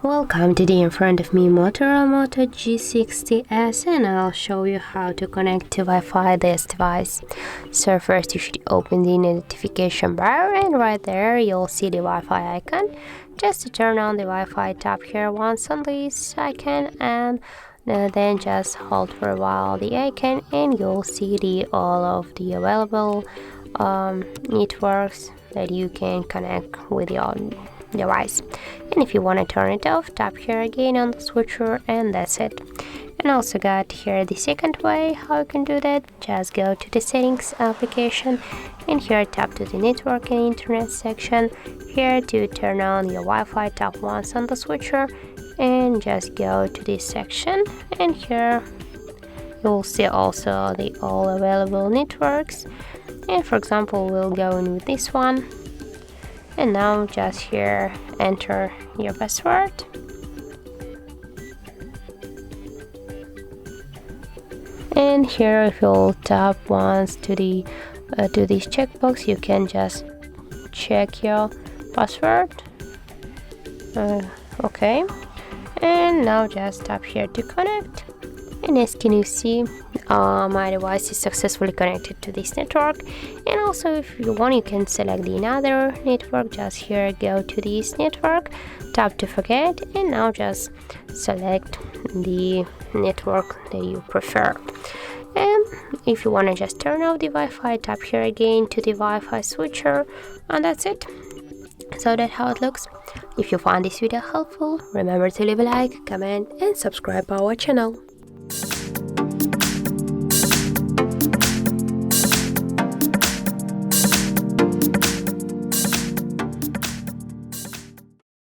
Welcome, today in front of me Motorola Moto G60S, and I'll show you how to connect to Wi-Fi this device. So first you should open the notification bar, and right there you'll see the Wi-Fi icon. Just to turn on the Wi-Fi, tap here once on this icon, and then just hold for a while the icon, and you'll see all of the available networks that you can connect with your device. And if you want to turn it off, tap here again on the switcher, and that's it. And also got here the second way how you can do that. Just go to the settings application, and here tap to the network and internet section. Here to turn on your Wi-Fi, tap once on the switcher and just go to this section, and here you'll see also the all available networks. And for example, we'll go in with this one. And now just here enter your password, and here if you'll tap once to the to this checkbox, you can just check your password. Okay, and now just tap here to connect, and as can you see, my device is successfully connected to this network. And also if you want, you can select another network. Just here go to this network, tap to forget, and now just select the network that you prefer. And if you want to just turn off the Wi-Fi, tap here again to the Wi-Fi switcher, and that's it. So that's how it looks. If you found this video helpful, remember to leave a like, comment and subscribe our channel.